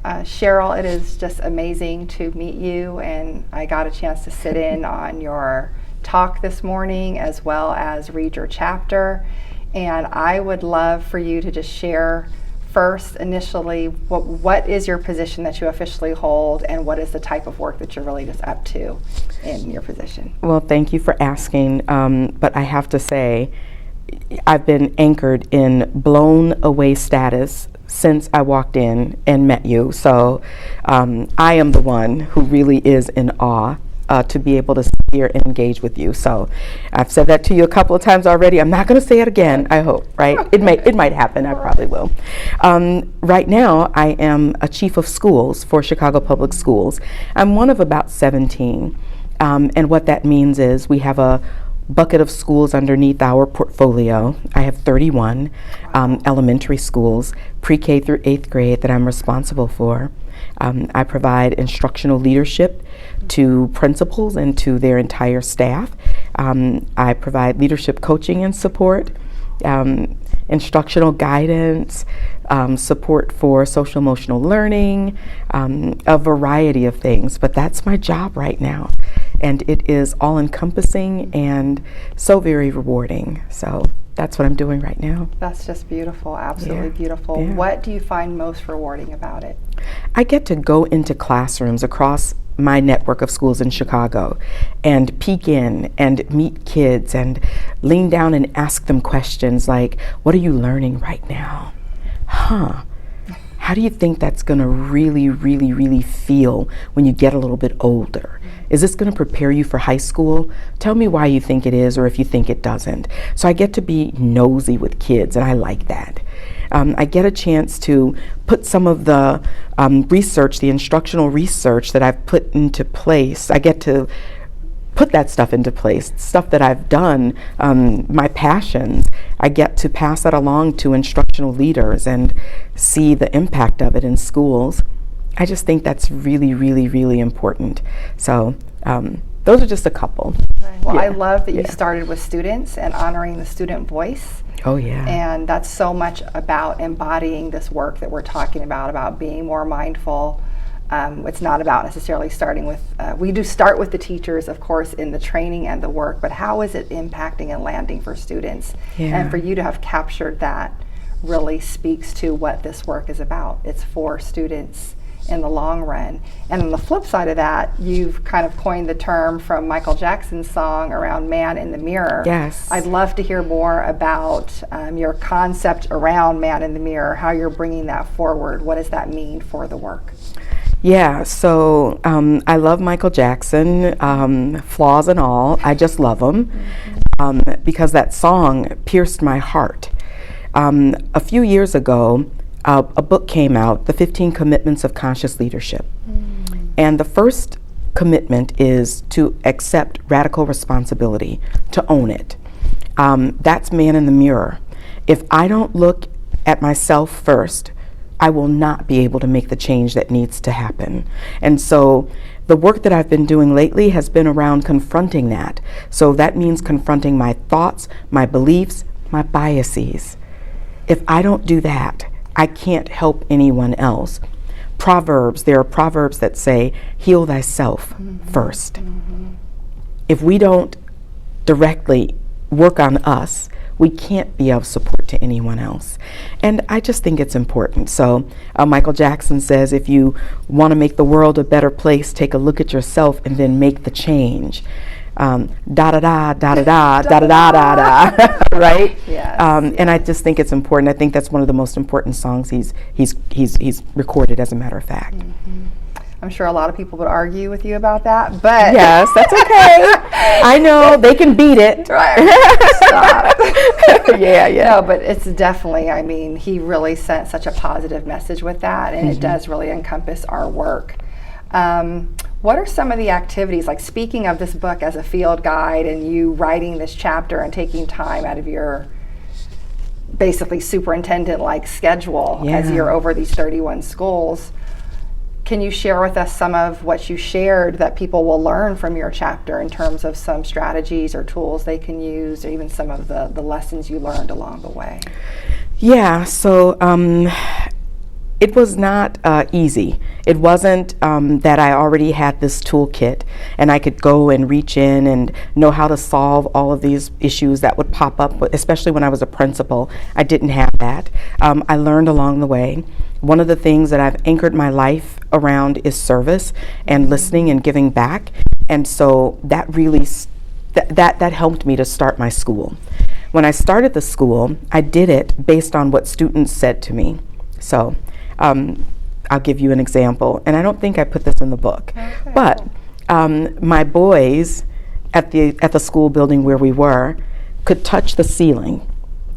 Cheryl, it is just amazing to meet you, and I got a chance to sit in on your talk this morning as well as read your chapter. And I would love for you to just share first, initially, what is your position that you officially hold, and what is the type of work that you're really just up to in your position? Well, thank you for asking, but I have to say, I've been anchored in blown away status since I walked in and met you. So I am the one who really is in awe to be able to sit here and engage with you. So I've said that to you a couple of times already. I'm not going to say it again, I hope, right? It might happen. I probably will. Right now, I am a chief of schools for Chicago Public Schools. I'm one of about 17. And what that means is we have a bucket of schools underneath our portfolio. I have 31 elementary schools, pre-K through 8th grade, that I'm responsible for. I provide instructional leadership to principals and to their entire staff. I provide leadership coaching and support, instructional guidance, support for social emotional learning, a variety of things. But that's my job right now. And it is all encompassing and so very rewarding. So that's what I'm doing right now. That's just beautiful, absolutely beautiful. Yeah. What do you find most rewarding about it? I get to go into classrooms across my network of schools in Chicago and peek in and meet kids and lean down and ask them questions like, what are you learning right now? How do you think that's going to really feel when you get a little bit older? Is this going to prepare you for high school? Tell me why you think it is, or if you think it doesn't. So I get to be nosy with kids, and I like that. I get a chance to put some of the research, the instructional research that I've put into place. I get to put that stuff into place, stuff that I've done, my passions. I get to pass that along to instructional leaders and see the impact of it in schools. I just think that's really important. So those are just a couple. Well, I love that you started with students and honoring the student voice. Oh, yeah. And that's so much about embodying this work that we're talking about being more mindful. It's not about necessarily starting with, we do start with the teachers, of course, in the training and the work, but how is it impacting and landing for students? Yeah. And for you to have captured that really speaks to what this work is about. It's for students in the long run. And on the flip side of that, you've kind of coined the term from Michael Jackson's song around man in the mirror. Yes. I'd love to hear more about your concept around man in the mirror, how you're bringing that forward. What does that mean for the work? Yeah, so I love Michael Jackson, flaws and all. I just love him because that song pierced my heart. A few years ago, a book came out, The 15 Commitments of Conscious Leadership. And the first commitment is to accept radical responsibility, to own it. That's man in the mirror. If I don't look at myself first, I will not be able to make the change that needs to happen. And so the work that I've been doing lately has been around confronting that. So that means confronting my thoughts, my beliefs, my biases. If I don't do that, I can't help anyone else. There are proverbs that say, heal thyself first. If we don't directly work on us, we can't be of support to anyone else. And I just think it's important. So Michael Jackson says, if you want to make the world a better place, take a look at yourself and then make the change. Right? Yes. And I just think it's important. I think that's one of the most important songs he's recorded, as a matter of fact. I'm sure a lot of people would argue with you about that, but yes, that's okay. I know they can beat it. Right. Stop. Yeah. No, but it's definitely, I mean, he really sent such a positive message with that, and it does really encompass our work. What are some of the activities, like speaking of this book as a field guide and you writing this chapter and taking time out of your basically superintendent-like schedule as you're over these 31 schools? Can you share with us some of what you shared that people will learn from your chapter in terms of some strategies or tools they can use, or even some of the lessons you learned along the way? Yeah, so It was not easy. It wasn't that I already had this toolkit and I could go and reach in and know how to solve all of these issues that would pop up, especially when I was a principal. I didn't have that. I learned along the way. One of the things that I've anchored my life around is service and listening and giving back. And so that really, that helped me to start my school. When I started the school, I did it based on what students said to me. So I'll give you an example, and I don't think I put this in the book, okay. But my boys at the school building where we were could touch the ceiling.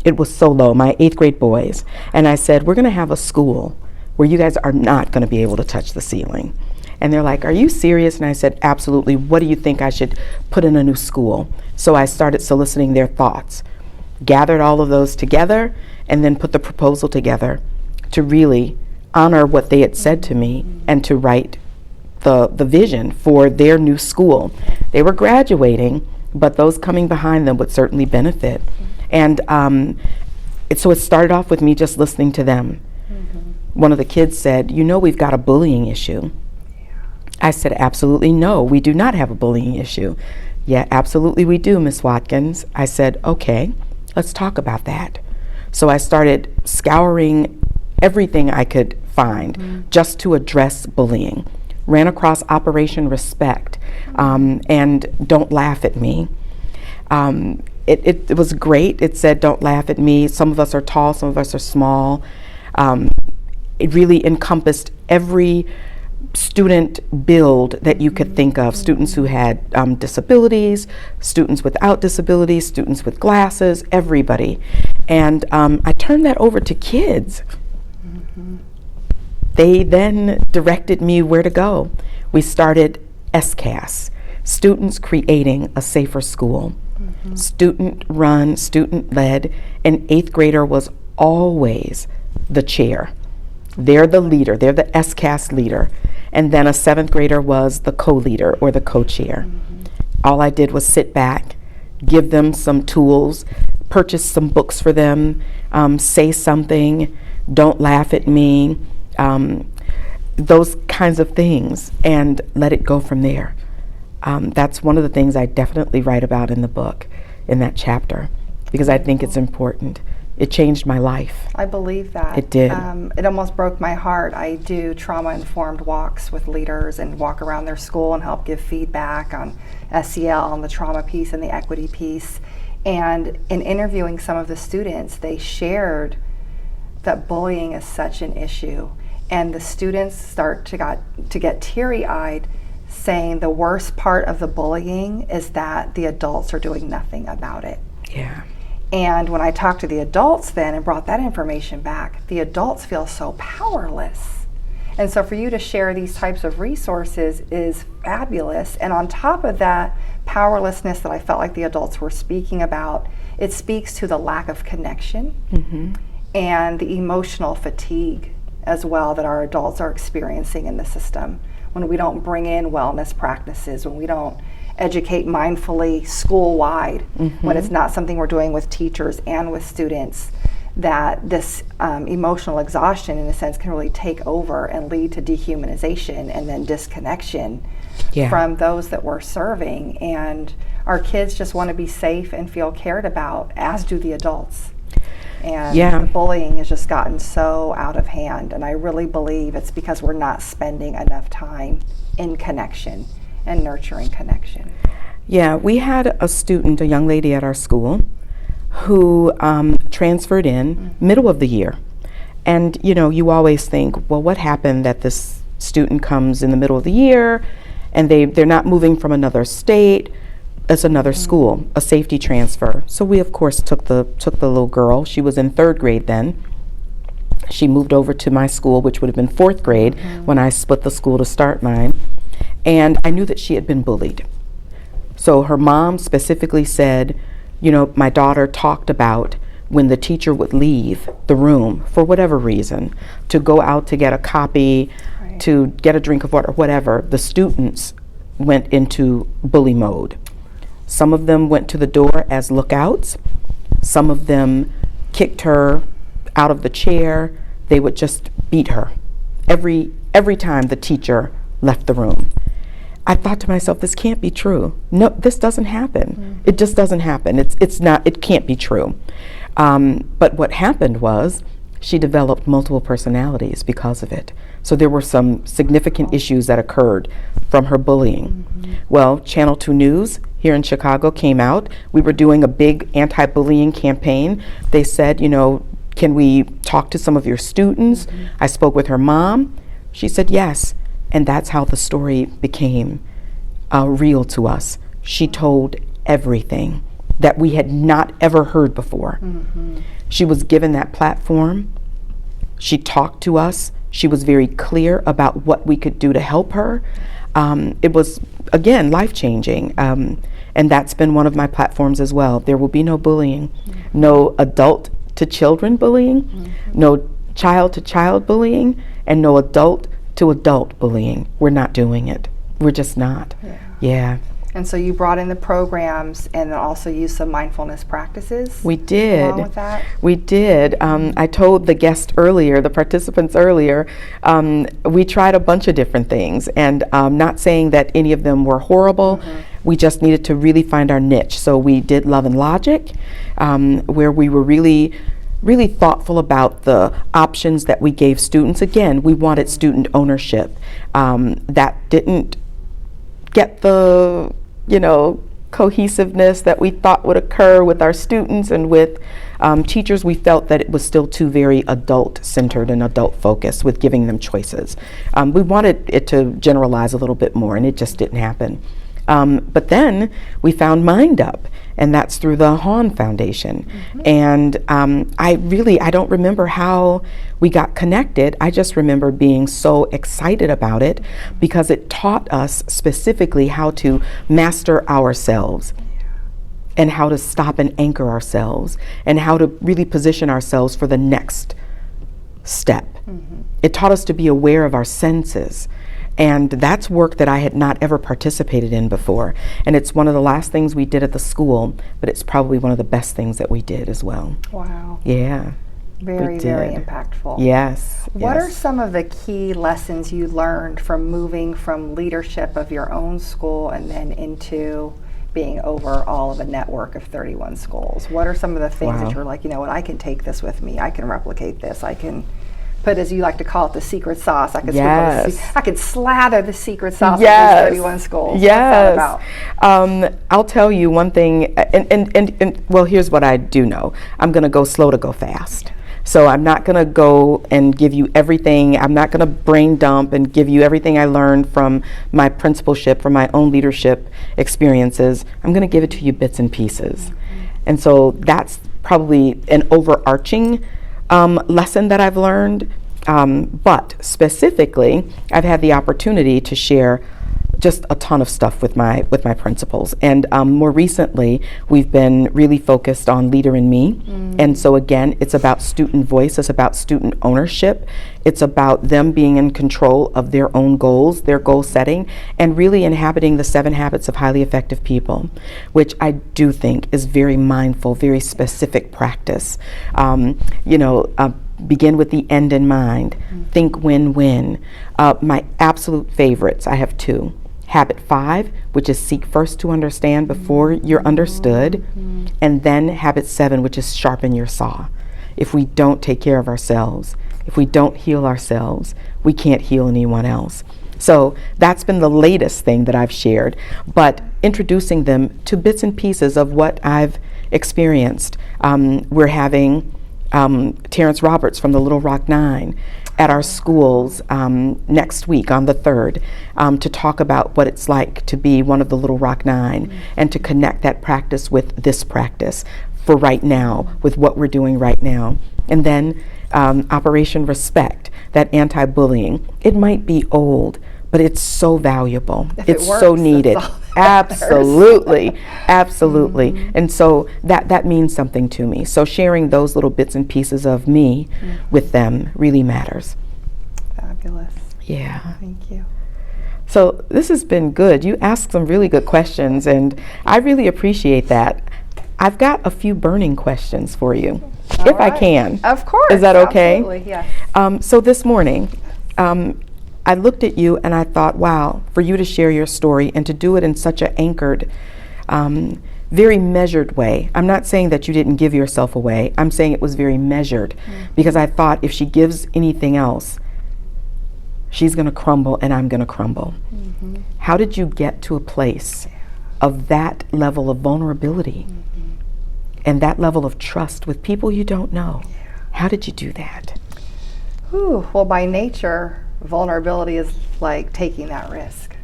It was so low, my 8th grade boys. And I said, we're going to have a school where you guys are not going to be able to touch the ceiling. And they're like, are you serious? And I said, absolutely. What do you think I should put in a new school? So I started soliciting their thoughts, gathered all of those together, and then put the proposal together to really honor what they had said to me and to write the vision for their new school. They were graduating, but those coming behind them would certainly benefit. And so it started off with me just listening to them. One of the kids said, you know, we've got a bullying issue. I said, absolutely no, we do not have a bullying issue. Yeah, absolutely we do, Miss Watkins. I said, okay, let's talk about that. So I started scouring everything I could find just to address bullying. Ran across Operation Respect and Don't Laugh at Me. It was great. It said, don't laugh at me. Some of us are tall, some of us are small. It really encompassed every student build that you could think of. Students who had disabilities, students without disabilities, students with glasses, everybody. And I turned that over to kids. They then directed me where to go. We started SCAS, Students Creating a Safer School. Student run, student led. An 8th grader was always the chair. They're the leader, they're the SCAS leader. And then a 7th grader was the co-leader or the co-chair. All I did was sit back, give them some tools, purchase some books for them, say something, don't laugh at me, those kinds of things, and let it go from there. That's one of the things I definitely write about in the book, in that chapter, because I think it's important. It changed my life. I believe that. It did. It almost broke my heart. I do trauma-informed walks with leaders and walk around their school and help give feedback on SEL, on the trauma piece and the equity piece. And in interviewing some of the students, they shared that bullying is such an issue. And the students start to get teary-eyed, saying the worst part of the bullying is that the adults are doing nothing about it. Yeah. And when I talked to the adults then and brought that information back, the adults feel so powerless. And so for you to share these types of resources is fabulous. And on top of that powerlessness that I felt like the adults were speaking about, it speaks to the lack of connection and the emotional fatigue as well that our adults are experiencing in the system. When we don't bring in wellness practices, when we don't educate mindfully school-wide, when it's not something we're doing with teachers and with students, that this emotional exhaustion, in a sense, can really take over and lead to dehumanization and then disconnection from those that we're serving. And our kids just want to be safe and feel cared about, as do the adults. And the bullying has just gotten so out of hand. And I really believe it's because we're not spending enough time in connection and nurturing connection. Yeah, we had a student, a young lady at our school, who transferred in middle of the year. And you know, you always think, well, what happened that this student comes in the middle of the year and they're not moving from another state? It's another school, a safety transfer. So we of course took the little girl. She was in 3rd grade then. She moved over to my school, which would have been 4th grade when I split the school to start mine. And I knew that she had been bullied. So her mom specifically said, you know, my daughter talked about when the teacher would leave the room for whatever reason, to go out to get a copy, to get a drink of water, whatever, the students went into bully mode. Some of them went to the door as lookouts. Some of them kicked her out of the chair. They would just beat her every time the teacher left the room. I thought to myself, this can't be true. No, this doesn't happen. It just doesn't happen. It can't be true. But what happened was she developed multiple personalities because of it. So there were some significant issues that occurred from her bullying. Well, Channel 2 News here in Chicago came out. We were doing a big anti-bullying campaign. They said, can we talk to some of your students? I spoke with her mom. She said yes. And that's how the story became real to us. She told everything that we had not ever heard before. She was given that platform. She talked to us. She was very clear about what we could do to help her. It was, again, life-changing. And that's been one of my platforms as well. There will be no bullying, no adult-to-children bullying, no child-to-child bullying, and no adult-to-adult bullying. We're not doing it. We're just not. Yeah. And so you brought in the programs and then also used some mindfulness practices. We did. Along with that? We did. I told the participants earlier, we tried a bunch of different things, and not saying that any of them were horrible. We just needed to really find our niche. So we did Love and Logic, where we were really thoughtful about the options that we gave students. Again, we wanted student ownership. That didn't get the cohesiveness that we thought would occur with our students and with teachers. We felt that it was still too very adult-centered and adult-focused with giving them choices. We wanted it to generalize a little bit more, and it just didn't happen. But then we found Mind Up, and that's through the Hahn Foundation. And I don't remember how we got connected. I just remember being so excited about it because it taught us specifically how to master ourselves and how to stop and anchor ourselves and how to really position ourselves for the next step. It taught us to be aware of our senses. And that's work that I had not ever participated in before. And it's one of the last things we did at the school, but it's probably one of the best things that we did as well. Wow. Yeah. Very impactful. Yes. What are some of the key lessons you learned from moving from leadership of your own school and then into being over all of a network of 31 schools? What are some of the things that you're like, I can take this with me, I can replicate this, I can put, as you like to call it, the secret sauce. I could slather the secret sauce of these 31 schools. What's that about? I'll tell you one thing, and well, here's what I do know. I'm going to go slow to go fast. So I'm not going to go and give you everything. I'm not going to brain dump and give you everything I learned from my principalship, from my own leadership experiences. I'm going to give it to you bits and pieces. And so that's probably an overarching lesson that I've learned, but specifically, I've had the opportunity to share just a ton of stuff with my principals, and more recently, we've been really focused on Leader in Me, and so again, it's about student voice, it's about student ownership, it's about them being in control of their own goals, their goal setting, and really inhabiting the 7 habits of highly effective people, which I do think is very mindful, very specific practice. Begin with the end in mind. Think win-win. My absolute favorites, I have 2. Habit 5, which is seek first to understand before you're understood. And then habit 7, which is sharpen your saw. If we don't take care of ourselves, if we don't heal ourselves, we can't heal anyone else. So that's been the latest thing that I've shared, but introducing them to bits and pieces of what I've experienced. We're having Terrence Roberts from the Little Rock 9 at our schools next week on the 3rd to talk about what it's like to be one of the Little Rock 9 and to connect that practice with this practice for right now, with what we're doing right now. And then Operation Respect, that anti-bullying. It might be old, but it's so valuable. It's so needed. Absolutely, absolutely. And so that means something to me. So sharing those little bits and pieces of me with them really matters. Fabulous. Yeah. Thank you. So this has been good. You asked some really good questions, and I really appreciate that. I've got a few burning questions for you. if I can. Of course. Is that okay? Absolutely, yes. So this morning, I looked at you and I thought, wow, for you to share your story and to do it in such an anchored, very measured way. I'm not saying that you didn't give yourself away. I'm saying it was very measured, because I thought if she gives anything else, she's going to crumble and I'm going to crumble. How did you get to a place of that level of vulnerability and that level of trust with people you don't know? How did you do that? Well, by nature, vulnerability is like taking that risk,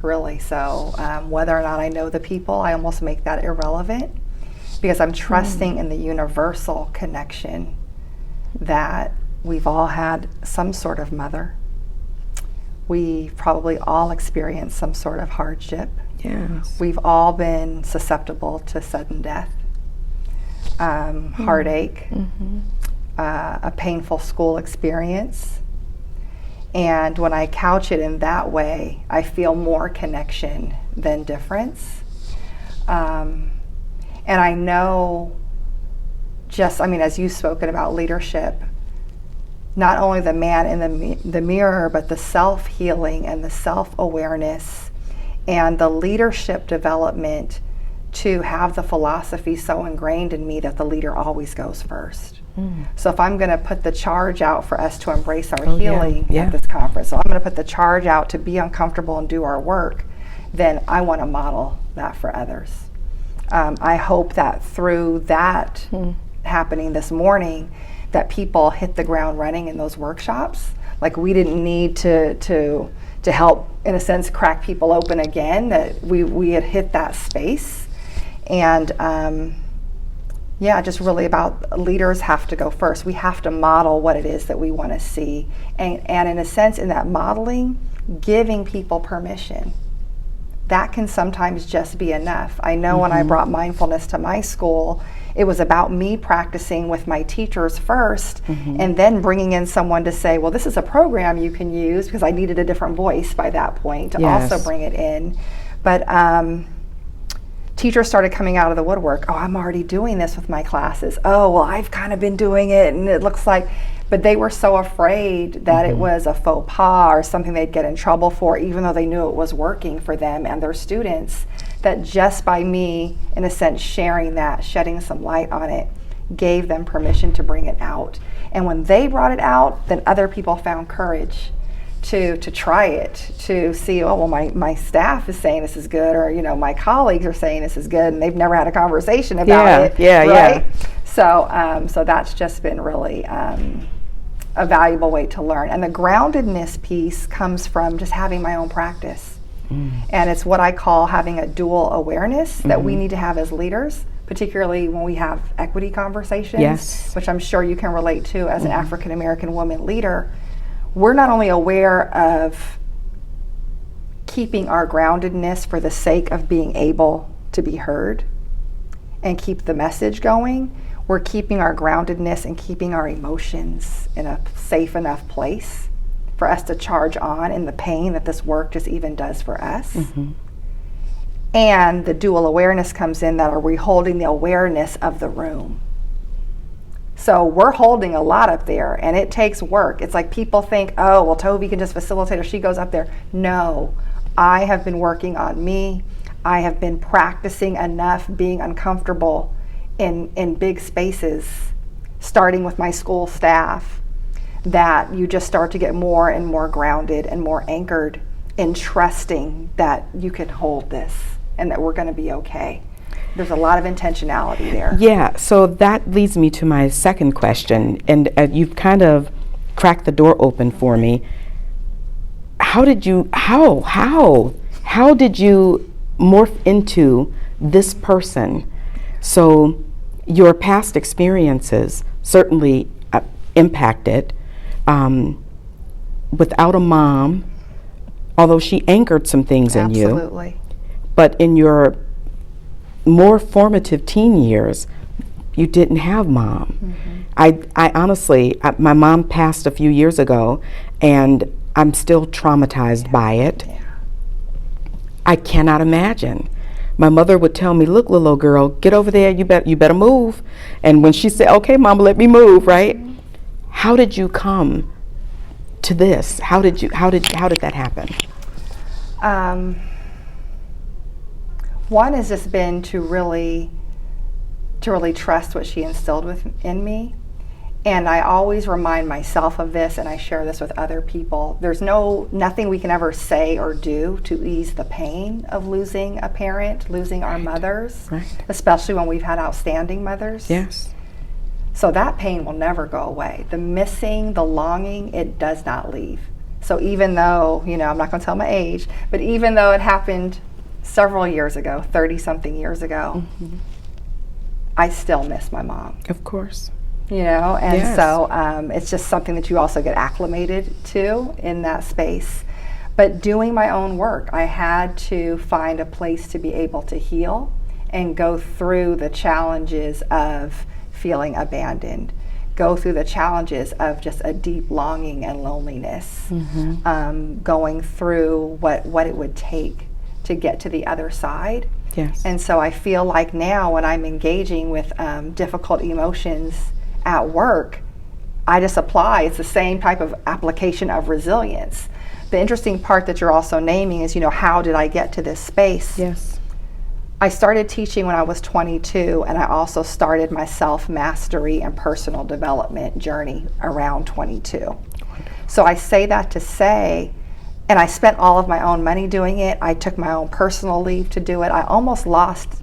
really. So whether or not I know the people, I almost make that irrelevant, because I'm trusting in the universal connection that we've all had some sort of mother. We probably all experienced some sort of hardship. Yes. We've all been susceptible to sudden death, heartache, a painful school experience. And when I couch it in that way, I feel more connection than difference. And I know as you've spoken about leadership, not only the man in the mirror, but the self-healing and the self-awareness and the leadership development to have the philosophy so ingrained in me that the leader always goes first. So if I'm going to put the charge out for us to embrace our healing at this conference, so I'm going to put the charge out to be uncomfortable and do our work, then I want to model that for others. I hope that through that happening this morning, that people hit the ground running in those workshops. Like, we didn't need to help, in a sense, crack people open again, that we had hit that space. And just really about leaders have to go first. We have to model what it is that we want to see. And in a sense, in that modeling, giving people permission. That can sometimes just be enough. I know when I brought mindfulness to my school, it was about me practicing with my teachers first, and then bringing in someone to say, well, this is a program you can use, because I needed a different voice by that point to also bring it in. But teachers started coming out of the woodwork. Oh, I'm already doing this with my classes. Oh, well, I've kind of been doing it, and it looks like, but they were so afraid that it was a faux pas or something they'd get in trouble for, even though they knew it was working for them and their students, that just by me, in a sense, sharing that, shedding some light on it, gave them permission to bring it out. And when they brought it out, then other people found courage to try it, to see, oh, well, my staff is saying this is good, or, my colleagues are saying this is good, and they've never had a conversation about it. Right? So that's just been really a valuable way to learn. And the groundedness piece comes from just having my own practice. And it's what I call having a dual awareness that we need to have as leaders, particularly when we have equity conversations, which I'm sure you can relate to as an African American woman leader. We're not only aware of keeping our groundedness for the sake of being able to be heard and keep the message going, we're keeping our groundedness and keeping our emotions in a safe enough place for us to charge on in the pain that this work just even does for us. And the dual awareness comes in, that are we holding the awareness of the room? So we're holding a lot up there, and it takes work. It's like people think, oh, well, Tovi can just facilitate, or she goes up there. No, I have been working on me. I have been practicing enough being uncomfortable in big spaces, starting with my school staff, that you just start to get more and more grounded and more anchored in trusting that you can hold this and that we're going to be okay. There's a lot of intentionality there. Yeah, so that leads me to my second question, and you've kind of cracked the door open for me. How did you morph into this person? So your past experiences certainly impacted. Without a mom, although she anchored some things in you. Absolutely. But in your more formative teen years, you didn't have mom. I honestly, my mom passed a few years ago, and I'm still traumatized by it. I cannot imagine my mother would tell me, look, little girl, get over there, you better move. And when she said, okay, Mama, let me move, right? How did you come to this? How did that happen? One has just been to really trust what she instilled in me. And I always remind myself of this, and I share this with other people. There's nothing we can ever say or do to ease the pain of losing a parent, losing our mothers, especially when we've had outstanding mothers. Yes. So that pain will never go away. The missing, the longing, it does not leave. So even though, I'm not going to tell my age, but even though it happened several years ago, 30-something years ago, I still miss my mom. Of course. And so it's just something that you also get acclimated to in that space. But doing my own work, I had to find a place to be able to heal and go through the challenges of feeling abandoned, go through the challenges of just a deep longing and loneliness, going through what it would take to get to the other side. Yes. And so I feel like now when I'm engaging with difficult emotions at work, I just apply. It's the same type of application of resilience. The interesting part that you're also naming is, how did I get to this space? Yes. I started teaching when I was 22, and I also started my self-mastery and personal development journey around 22. Wonderful. So I say that to say, and I spent all of my own money doing it. I took my own personal leave to do it. I almost lost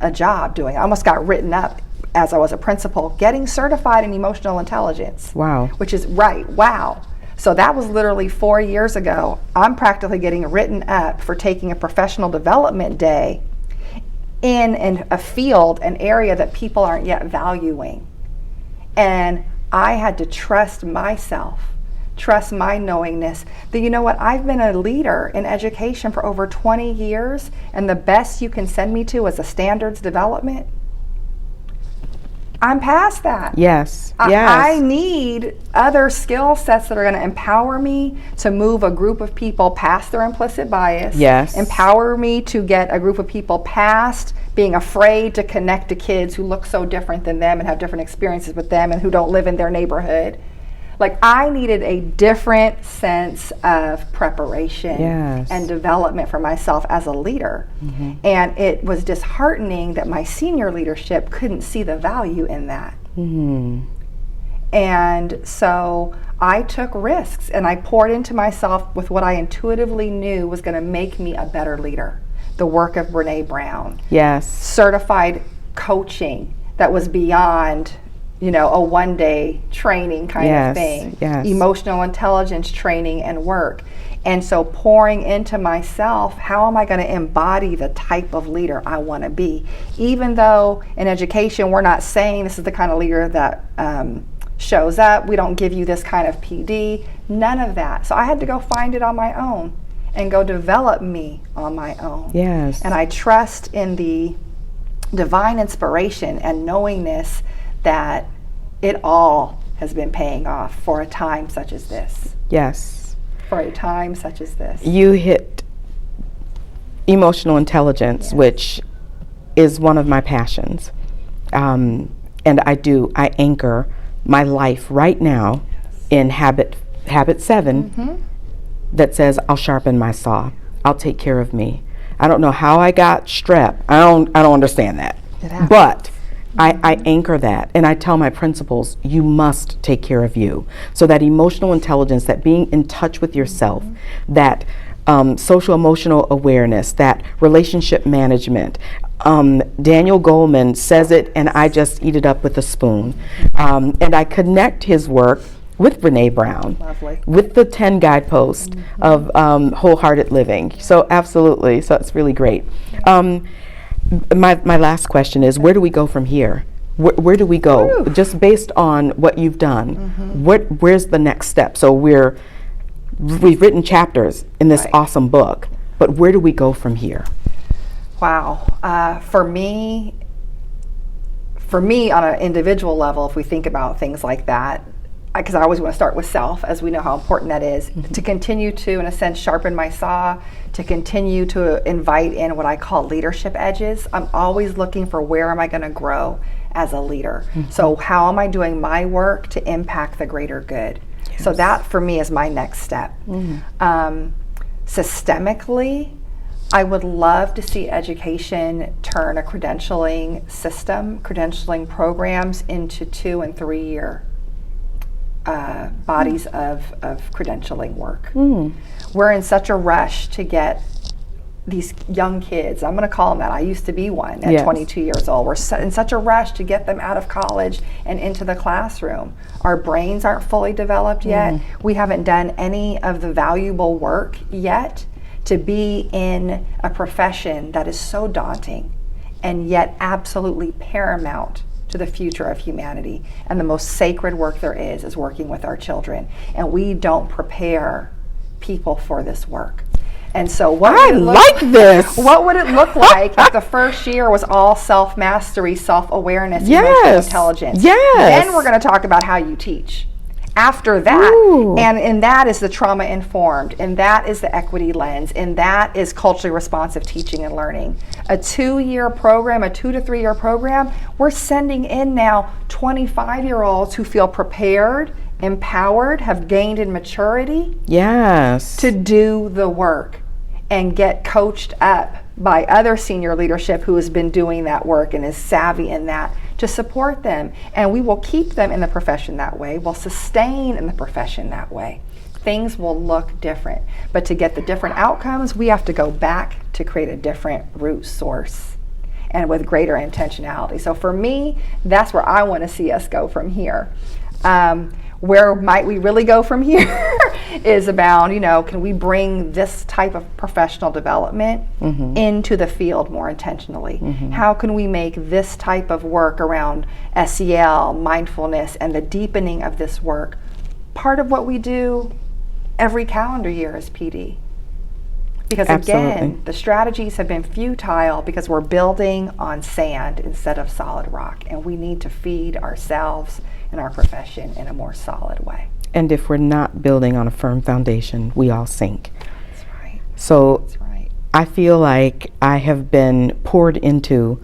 a job doing it. I almost got written up as I was a principal, getting certified in emotional intelligence. Wow. Which is wow. So that was literally 4 years ago. I'm practically getting written up for taking a professional development day in a field, an area that people aren't yet valuing. And I had to trust myself, trust my knowingness that, I've been a leader in education for over 20 years, and the best you can send me to is a standards development. I'm past that. Yes. I need other skill sets that are going to empower me to move a group of people past their implicit bias. Yes. Empower me to get a group of people past being afraid to connect to kids who look so different than them and have different experiences with them and who don't live in their neighborhood. Like, I needed a different sense of preparation and development for myself as a leader. And it was disheartening that my senior leadership couldn't see the value in that. And so I took risks, and I poured into myself with what I intuitively knew was going to make me a better leader. The work of Brene Brown. Yes. Certified coaching that was beyond a one-day training kind of thing. Yes. Emotional intelligence training and work. And so pouring into myself, how am I going to embody the type of leader I want to be? Even though in education we're not saying this is the kind of leader that shows up, we don't give you this kind of PD, none of that. So I had to go find it on my own and go develop me on my own. Yes. And I trust in the divine inspiration and knowingness that it all has been paying off for a time such as this. Yes. For a time such as this. You hit emotional intelligence, which is one of my passions. And I anchor my life right now in habit 7 that says, I'll sharpen my saw. I'll take care of me. I don't know how I got strep. I don't understand that. But I anchor that, and I tell my principals, you must take care of you. So that emotional intelligence, that being in touch with yourself, that social emotional awareness, that relationship management. Daniel Goleman says it, and I just eat it up with a spoon. And I connect his work with Brene Brown, with the 10 guideposts of wholehearted living. So absolutely, so it's really great. My last question is, where do we go from here? Where do we go? Just based on what you've done, where's the next step? So we've written chapters in this awesome book, but where do we go from here? Wow. For me, on an individual level, if we think about things like that, because I always want to start with self, as we know how important that is, to continue to, in a sense, sharpen my saw, to continue to invite in what I call leadership edges. I'm always looking for where am I going to grow as a leader. So how am I doing my work to impact the greater good? Yes. So that for me is my next step. Systemically, I would love to see education turn a credentialing system, credentialing programs into 2 and 3 year bodies of credentialing work. We're in such a rush to get these young kids, I'm going to call them that, I used to be one at 22 years old. We're in such a rush to get them out of college and into the classroom. Our brains aren't fully developed yet. We haven't done any of the valuable work yet to be in a profession that is so daunting and yet absolutely paramount to the future of humanity. And the most sacred work there is working with our children. And we don't prepare people for this work. And so what would it look like if the first year was all self-mastery, self-awareness, emotional intelligence? Then we're going to talk about how you teach. After that, and that is the trauma-informed, and that is the equity lens, and that is culturally responsive teaching and learning. A 2-year program, a 2 to 3 year program, we're sending in now 25-year-olds who feel prepared, empowered, have gained in maturity to do the work and get coached up by other senior leadership who has been doing that work and is savvy in that to support them. And we will keep them in the profession that way. We'll sustain in the profession that way. Things will look different. But to get the different outcomes, we have to go back to create a different root source and with greater intentionality. So for me, that's where I want to see us go from here. Where might we really go from here is about, can we bring this type of professional development into the field more intentionally? How can we make this type of work around SEL, mindfulness, and the deepening of this work part of what we do every calendar year as PD? Because again, the strategies have been futile because we're building on sand instead of solid rock, and we need to feed ourselves and our profession in a more solid way. And if we're not building on a firm foundation, we all sink. That's right. So That's right. I feel like I have been poured into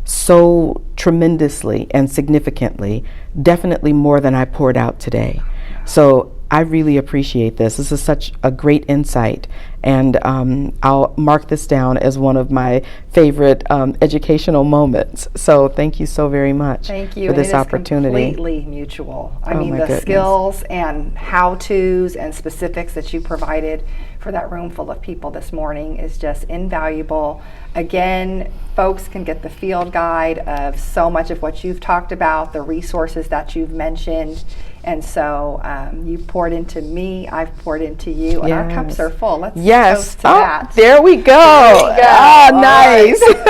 so tremendously and significantly, definitely more than I poured out today. So I really appreciate this. This is such a great insight, and I'll mark this down as one of my favorite educational moments. So thank you so very much for this opportunity. It is completely mutual. I mean, the skills and how-tos and specifics that you provided for that room full of people this morning is just invaluable. Again, folks can get the field guide of so much of what you've talked about, the resources that you've mentioned. And so you poured into me, I've poured into you, and our cups are full. Let's toast to that. There we go. There we go. Oh, nice.